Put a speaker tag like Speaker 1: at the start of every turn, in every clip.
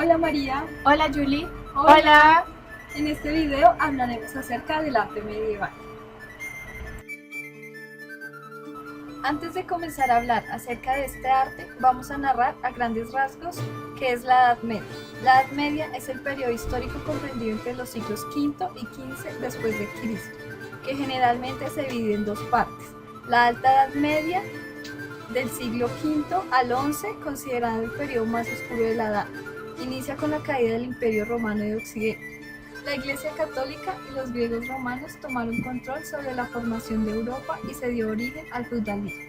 Speaker 1: Hola María.
Speaker 2: Hola Julie.
Speaker 1: Hola. En este video hablaremos acerca del arte medieval. Antes de comenzar a hablar acerca de este arte, vamos a narrar a grandes rasgos qué es la Edad Media. La Edad Media es el periodo histórico comprendido entre los siglos V y XV después de Cristo, que generalmente se divide en dos partes. La Alta Edad Media, del siglo V al XI, considerado el periodo más oscuro de la Edad. Inicia con la caída del Imperio Romano de Occidente. La Iglesia Católica y los griegos romanos tomaron control sobre la formación de Europa y se dio origen al feudalismo.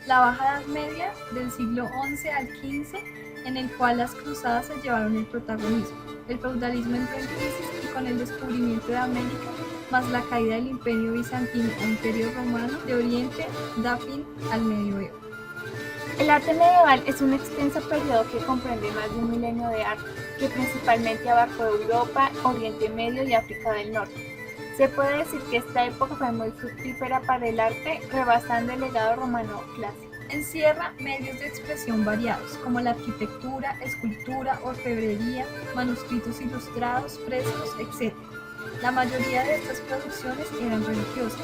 Speaker 1: La Baja Edad Media, del siglo XI al XV, en el cual las cruzadas se llevaron el protagonismo. El feudalismo entró en crisis y con el descubrimiento de América, más la caída del Imperio Bizantino e Imperio Romano de Oriente, da fin al Medioevo.
Speaker 2: El arte medieval es un extenso periodo que comprende más de un milenio de arte, que principalmente abarcó Europa, Oriente Medio y África del Norte. Se puede decir que esta época fue muy fructífera para el arte, rebasando el legado romano clásico.
Speaker 1: Encierra medios de expresión variados, como la arquitectura, escultura, orfebrería, manuscritos ilustrados, frescos, etc. La mayoría de estas producciones eran religiosas,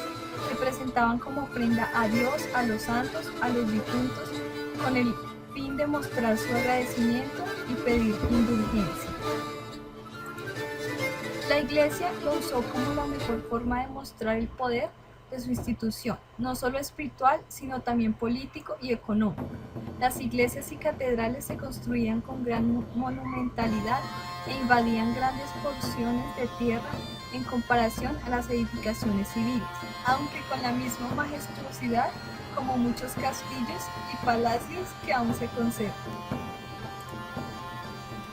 Speaker 1: se presentaban como ofrenda a Dios, a los santos, a los difuntos, con el fin de mostrar su agradecimiento y pedir indulgencia. La Iglesia lo usó como la mejor forma de mostrar el poder de su institución, no solo espiritual, sino también político y económico. Las iglesias y catedrales se construían con gran monumentalidad e invadían grandes porciones de tierra en comparación a las edificaciones civiles, aunque con la misma majestuosidad como muchos castillos y palacios que aún se conservan.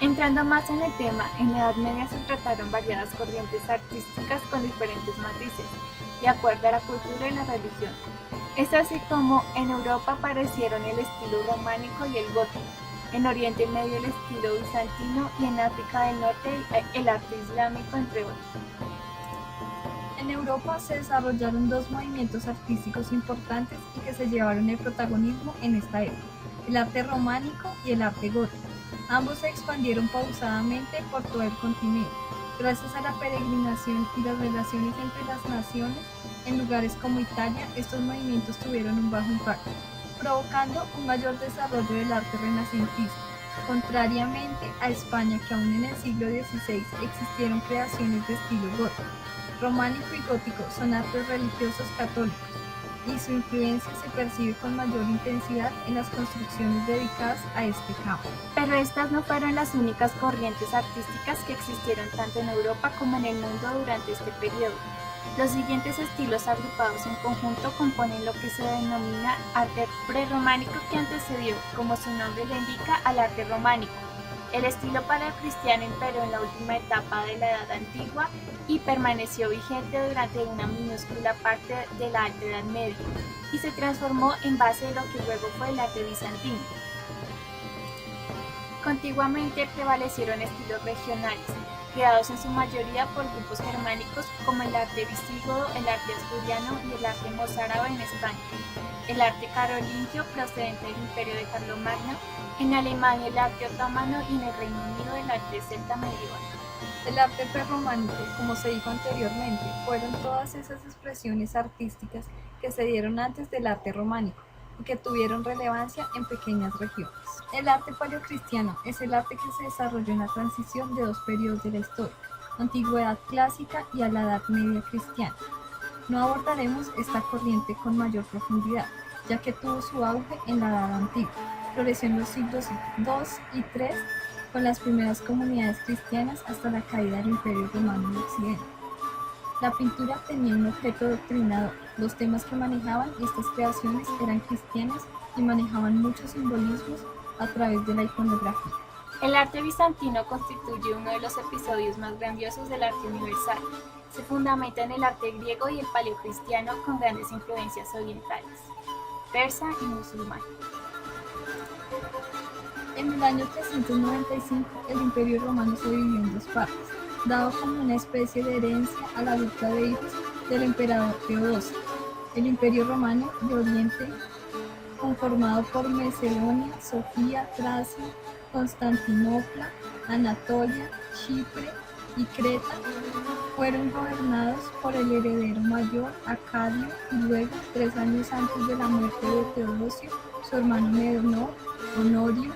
Speaker 2: Entrando más en el tema, en la Edad Media se trataron variadas corrientes artísticas con diferentes matices, de acuerdo a la cultura y la religión. Es así como en Europa aparecieron el estilo románico y el gótico, en Oriente Medio el estilo bizantino y en África del Norte el arte islámico, entre otros.
Speaker 1: En Europa se desarrollaron dos movimientos artísticos importantes y que se llevaron el protagonismo en esta época, el arte románico y el arte gótico. Ambos se expandieron pausadamente por todo el continente. Gracias a la peregrinación y las relaciones entre las naciones, en lugares como Italia, estos movimientos tuvieron un bajo impacto, provocando un mayor desarrollo del arte renacentista. Contrariamente a España, que aún en el siglo XVI existieron creaciones de estilo gótico. Románico y gótico son artes religiosos católicos, y su influencia se percibe con mayor intensidad en las construcciones dedicadas a este campo.
Speaker 2: Pero estas no fueron las únicas corrientes artísticas que existieron tanto en Europa como en el mundo durante este periodo. Los siguientes estilos agrupados en conjunto componen lo que se denomina arte prerrománico, que antecedió, como su nombre lo indica, al arte románico. El estilo paleocristiano imperó en la última etapa de la Edad Antigua y permaneció vigente durante una minúscula parte de la Alta Edad Media, y se transformó en base de lo que luego fue el arte bizantino. Contiguamente prevalecieron estilos regionales, creados en su mayoría por grupos germánicos como el arte visigodo, el arte asturiano y el arte mozárabe en España, el arte carolingio procedente del imperio de Carlomagno, en Alemania el arte otomano y en el Reino Unido el arte celta medieval.
Speaker 1: El arte prerrománico, como se dijo anteriormente, fueron todas esas expresiones artísticas que se dieron antes del arte románico y que tuvieron relevancia en pequeñas regiones. El arte paleocristiano es el arte que se desarrolló en la transición de dos periodos de la historia, Antigüedad clásica y a la Edad Media cristiana. No abordaremos esta corriente con mayor profundidad, ya que tuvo su auge en la Edad Antigua, floreció en los siglos II y III con las primeras comunidades cristianas hasta la caída del Imperio Romano de Occidente. La pintura tenía un objeto doctrinador. Los temas que manejaban estas creaciones eran cristianos y manejaban muchos simbolismos a través de la iconografía.
Speaker 2: El arte bizantino constituye uno de los episodios más grandiosos del arte universal. Se fundamenta en el arte griego y el paleocristiano con grandes influencias orientales, persa y musulmán.
Speaker 1: En el año 395, el Imperio Romano se dividió en dos partes, dado como una especie de herencia a la dupla de hijos del emperador Teodosio. El Imperio Romano de Oriente, conformado por Macedonia, Sofía, Tracia, Constantinopla, Anatolia, Chipre y Creta fueron gobernados por el heredero mayor Arcadio y luego, 3 años antes de la muerte de Teodosio, su hermano menor, Honorio,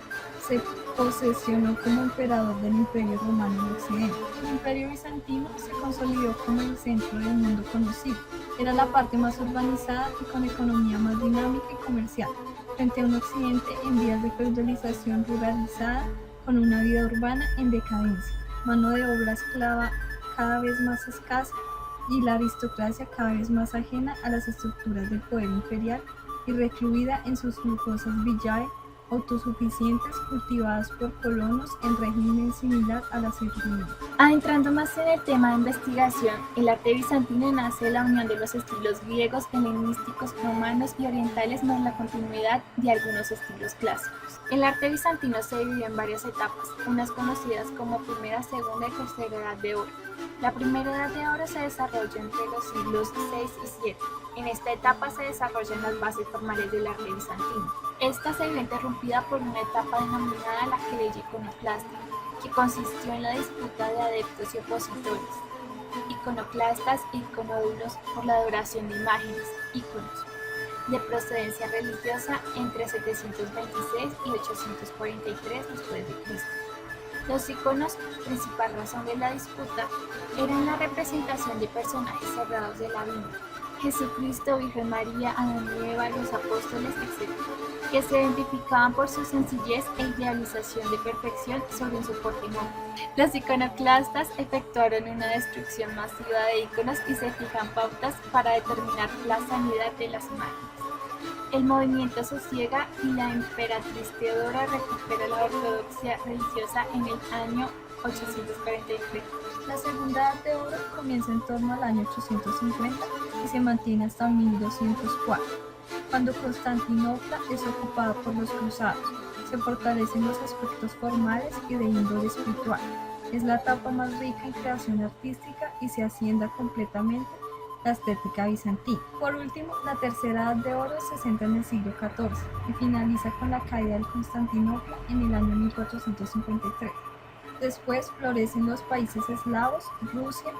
Speaker 1: se posesionó como emperador del Imperio Romano en Occidente. El Imperio Bizantino se consolidó como el centro del mundo conocido. Era la parte más urbanizada y con economía más dinámica y comercial, frente a un Occidente en vías de feudalización ruralizada, con una vida urbana en decadencia, mano de obra esclava cada vez más escasa y la aristocracia cada vez más ajena a las estructuras del poder imperial y recluida en sus lujosas villae autosuficientes cultivadas por colonos en régimen similar a la servidumbre.
Speaker 2: Adentrando más en el tema de investigación, el arte bizantino nace de la unión de los estilos griegos, helenísticos, romanos y orientales más la continuidad de algunos estilos clásicos. El arte bizantino se dividió en varias etapas, unas conocidas como primera, segunda y tercera edad de oro. La primera edad de oro se desarrolla entre los siglos VI y VII. En esta etapa se desarrollan las bases formales del arte bizantino. Esta se vio interrumpida por una etapa denominada la querella iconoclástica, que consistió en la disputa de adeptos y opositores, iconoclastas e iconodulos por la adoración de imágenes, íconos, de procedencia religiosa entre 726 y 843 d.C. Los iconos, principal razón de la disputa, eran la representación de personajes sagrados de la Biblia, Jesucristo, Virgen María, Adán y Eva, los apóstoles, etc., que se identificaban por su sencillez e idealización de perfección sobre un soporte noble. Los iconoclastas efectuaron una destrucción masiva de iconos y se fijan pautas para determinar la sanidad de las imágenes. El movimiento sosiega y la emperatriz Teodora recupera la ortodoxia religiosa en el año 843.
Speaker 1: La segunda edad de oro comienza en torno al año 850 y se mantiene hasta 1204, cuando Constantinopla es ocupada por los cruzados. Se fortalecen los aspectos formales y de índole espiritual. Es la etapa más rica en creación artística y se ascienda completamente la estética bizantina. Por último, la tercera edad de oro se centra en el siglo XIV y finaliza con la caída de Constantinopla en el año 1453. Después florecen los países eslavos, Rusia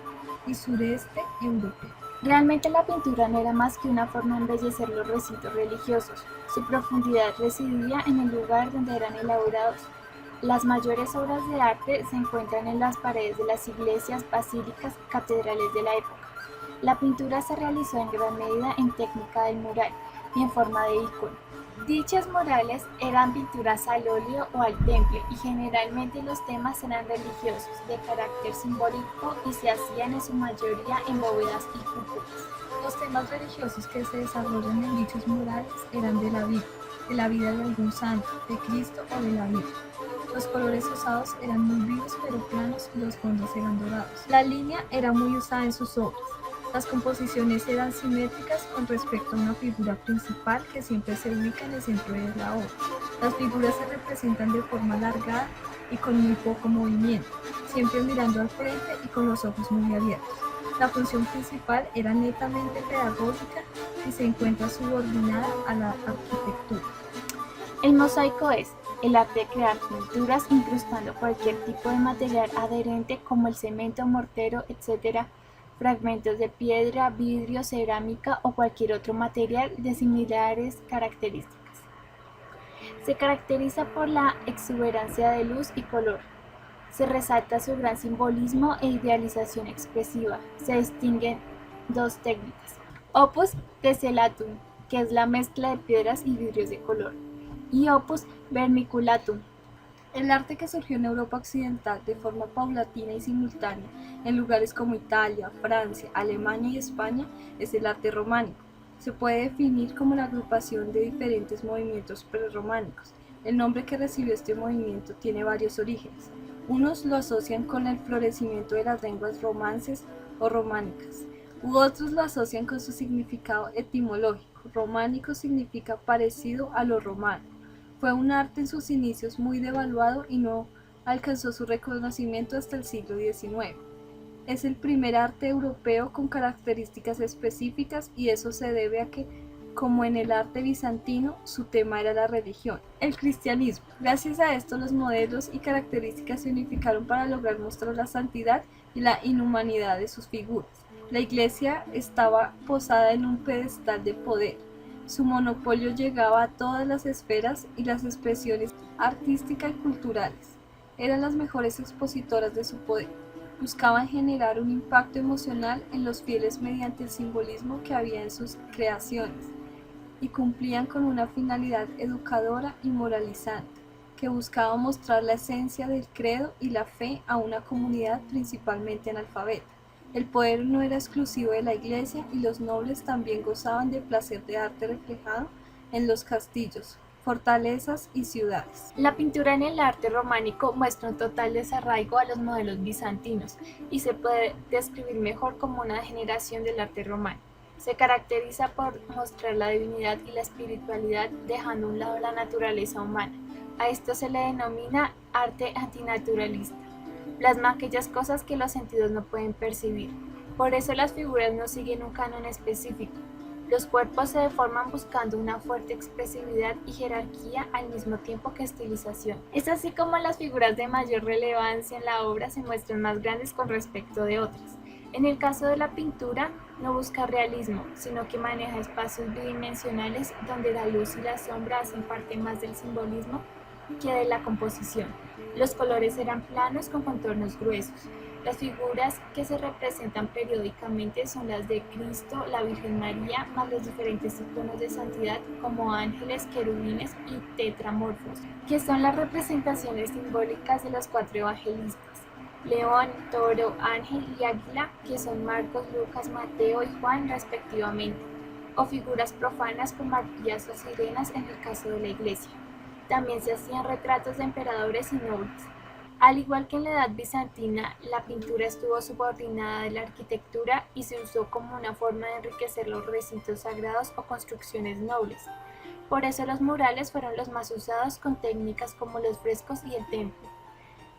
Speaker 1: y sureste europeo.
Speaker 2: Realmente la pintura no era más que una forma de embellecer los recintos religiosos. Su profundidad residía en el lugar donde eran elaborados. Las mayores obras de arte se encuentran en las paredes de las iglesias, basílicas, catedrales de la época. La pintura se realizó en gran medida en técnica del mural y en forma de icono. Dichas murales eran pinturas al óleo o al temple y generalmente los temas eran religiosos, de carácter simbólico y se hacían en su mayoría en bóvedas y cúpulas.
Speaker 1: Los temas religiosos que se desarrollan en dichos murales eran de la vida de algún santo, de Cristo o de la Virgen. Los colores usados eran muy vivos pero planos y los fondos eran dorados. La línea era muy usada en sus obras. Las composiciones eran simétricas con respecto a una figura principal que siempre se ubica en el centro de la obra. Las figuras se representan de forma alargada y con muy poco movimiento, siempre mirando al frente y con los ojos muy abiertos. La función principal era netamente pedagógica y se encuentra subordinada a la arquitectura.
Speaker 2: El mosaico es el arte de crear pinturas incrustando cualquier tipo de material adherente como el cemento, mortero, etc., fragmentos de piedra, vidrio, cerámica o cualquier otro material de similares características. Se caracteriza por la exuberancia de luz y color. Se resalta su gran simbolismo e idealización expresiva. Se distinguen dos técnicas: opus tessellatum, que es la mezcla de piedras y vidrios de color, y opus vermiculatum.
Speaker 1: El arte que surgió en Europa occidental de forma paulatina y simultánea en lugares como Italia, Francia, Alemania y España es el arte románico. Se puede definir como la agrupación de diferentes movimientos prerrománicos. El nombre que recibió este movimiento tiene varios orígenes. Unos lo asocian con el florecimiento de las lenguas romances o románicas, u otros lo asocian con su significado etimológico. Románico significa parecido a lo romano. Fue un arte en sus inicios muy devaluado y no alcanzó su reconocimiento hasta el siglo XIX. Es el primer arte europeo con características específicas y eso se debe a que Como en el arte bizantino, su tema era la religión, el cristianismo. Gracias a esto, los modelos y características se unificaron para lograr mostrar la santidad y la inhumanidad de sus figuras. La iglesia estaba posada en un pedestal de poder. Su monopolio llegaba a todas las esferas y las expresiones artísticas y culturales. Eran las mejores expositoras de su poder. Buscaban generar un impacto emocional en los fieles mediante el simbolismo que había en sus creaciones y cumplían con una finalidad educadora y moralizante, que buscaba mostrar la esencia del credo y la fe a una comunidad principalmente analfabeta. El poder no era exclusivo de la iglesia y los nobles también gozaban del placer de arte reflejado en los castillos, fortalezas y ciudades.
Speaker 2: La pintura en el arte románico muestra un total desarraigo a los modelos bizantinos y se puede describir mejor como una degeneración del arte romano. Se caracteriza por mostrar la divinidad y la espiritualidad dejando a un lado la naturaleza humana. A esto se le denomina arte antinaturalista. Plasma aquellas cosas que los sentidos no pueden percibir. Por eso las figuras no siguen un canon específico. Los cuerpos se deforman buscando una fuerte expresividad y jerarquía al mismo tiempo que estilización. Es así como las figuras de mayor relevancia en la obra se muestran más grandes con respecto de otras. En el caso de la pintura, no busca realismo, sino que maneja espacios bidimensionales donde la luz y la sombra hacen parte más del simbolismo que de la composición. Los colores eran planos con contornos gruesos. Las figuras que se representan periódicamente son las de Cristo, la Virgen María, más los diferentes iconos de santidad como ángeles, querubines y tetramorfos, que son las representaciones simbólicas de los 4 evangelistas. León, toro, ángel y águila, que son Marcos, Lucas, Mateo y Juan respectivamente, o figuras profanas como arpías o sirenas en el caso de la iglesia. También se hacían retratos de emperadores y nobles. Al igual que en la edad bizantina, la pintura estuvo subordinada de la arquitectura y se usó como una forma de enriquecer los recintos sagrados o construcciones nobles. Por eso los murales fueron los más usados con técnicas como los frescos y el temple.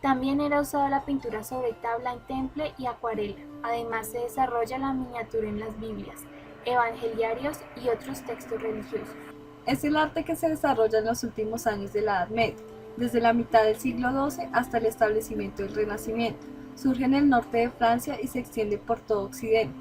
Speaker 2: También era usada la pintura sobre tabla en temple y acuarela. Además se desarrolla la miniatura en las Biblias, evangeliarios y otros textos religiosos.
Speaker 1: Es el arte que se desarrolla en los últimos años de la Edad Media, desde la mitad del siglo XII hasta el establecimiento del Renacimiento. Surge en el norte de Francia y se extiende por todo Occidente.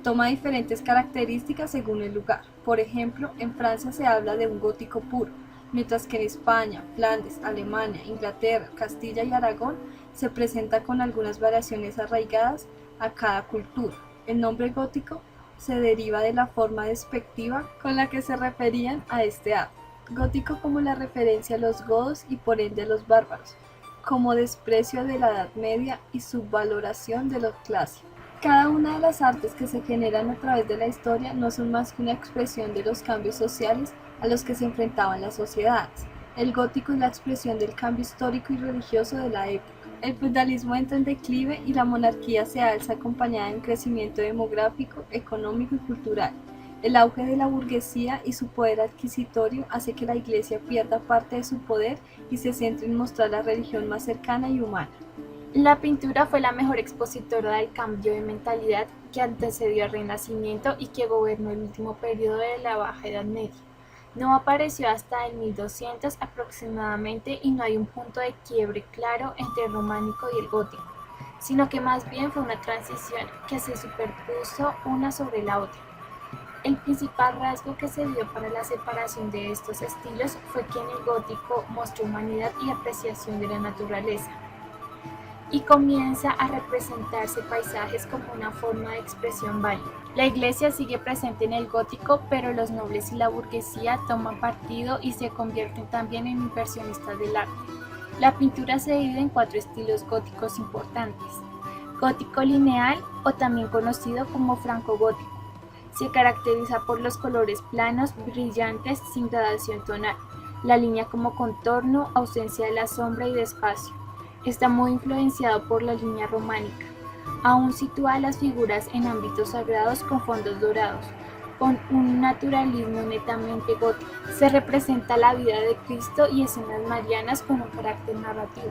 Speaker 1: Toma diferentes características según el lugar. Por ejemplo, en Francia se habla de un gótico puro, mientras que en España, Flandes, Alemania, Inglaterra, Castilla y Aragón se presenta con algunas variaciones arraigadas a cada cultura. El nombre gótico se deriva de la forma despectiva con la que se referían a este arte. Gótico como la referencia a los godos y por ende a los bárbaros, como desprecio de la Edad Media y subvaloración de lo clásico. Cada una de las artes que se generan a través de la historia no son más que una expresión de los cambios sociales a los que se enfrentaban las sociedades. El gótico es la expresión del cambio histórico y religioso de la época. El feudalismo entra en declive y la monarquía se alza acompañada de un crecimiento demográfico, económico y cultural. El auge de la burguesía y su poder adquisitorio hace que la Iglesia pierda parte de su poder y se centre en mostrar la religión más cercana y humana.
Speaker 2: La pintura fue la mejor expositora del cambio de mentalidad que antecedió al Renacimiento y que gobernó el último periodo de la Baja Edad Media. No apareció hasta el 1200 aproximadamente y no hay un punto de quiebre claro entre el románico y el gótico, sino que más bien fue una transición que se superpuso una sobre la otra. El principal rasgo que se dio para la separación de estos estilos fue que en el gótico mostró humanidad y apreciación de la naturaleza, y comienza a representarse paisajes como una forma de expresión válida. La iglesia sigue presente en el gótico, pero los nobles y la burguesía toman partido y se convierten también en inversionistas del arte. La pintura se divide en 4 estilos góticos importantes. Gótico lineal, o también conocido como francogótico. Se caracteriza por los colores planos, brillantes, sin gradación tonal, la línea como contorno, ausencia de la sombra y de espacio. Está muy influenciado por la línea románica. Aún sitúa las figuras en ámbitos sagrados con fondos dorados, con un naturalismo netamente gótico. Se representa la vida de Cristo y escenas marianas con un carácter narrativo.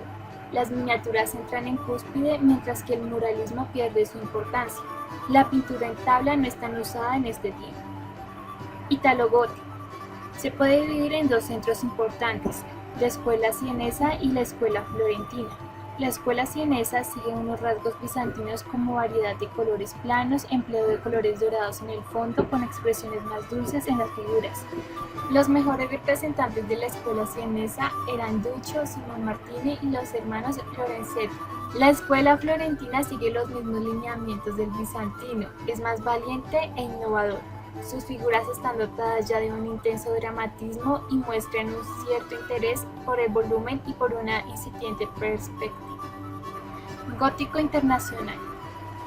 Speaker 2: Las miniaturas entran en cúspide mientras que el muralismo pierde su importancia. La pintura en tabla no es tan usada en este tiempo. Italo-gótico. Se puede dividir en dos centros importantes, la escuela sienesa y la escuela florentina. La escuela sienesa sigue unos rasgos bizantinos como variedad de colores planos, empleo de colores dorados en el fondo con expresiones más dulces en las figuras. Los mejores representantes de la escuela sienesa eran Duccio, Simón Martini y los hermanos Lorenzetti. La escuela florentina sigue los mismos lineamientos del bizantino, es más valiente e innovador. Sus figuras están dotadas ya de un intenso dramatismo y muestran un cierto interés por el volumen y por una incipiente perspectiva. Gótico internacional.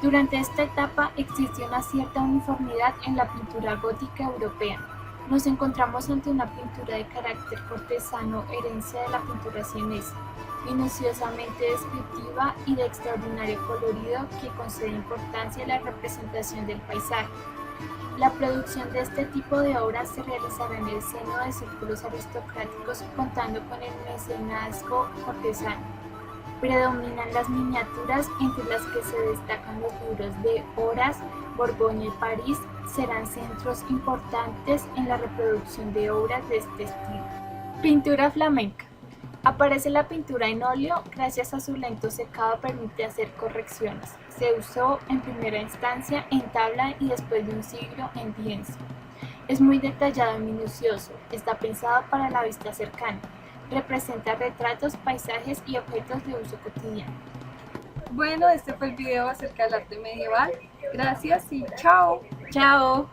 Speaker 2: Durante esta etapa existió una cierta uniformidad en la pintura gótica europea. Nos encontramos ante una pintura de carácter cortesano, herencia de la pintura sienesa, minuciosamente descriptiva y de extraordinario colorido que concede importancia a la representación del paisaje. La producción de este tipo de obras se realizará en el seno de círculos aristocráticos contando con el mecenazgo cortesano. Predominan las miniaturas, entre las que se destacan los libros de Horace, Borgoña y París, serán centros importantes en la reproducción de obras de este estilo. Pintura flamenca. Aparece la pintura en óleo, gracias a su lento secado permite hacer correcciones. Se usó en primera instancia en tabla y después de un siglo en lienzo. Es muy detallado y minucioso, está pensado para la vista cercana. Representa retratos, paisajes y objetos de uso cotidiano.
Speaker 1: Bueno, este fue el video acerca del arte medieval. Gracias y chao.
Speaker 2: ¡Chao!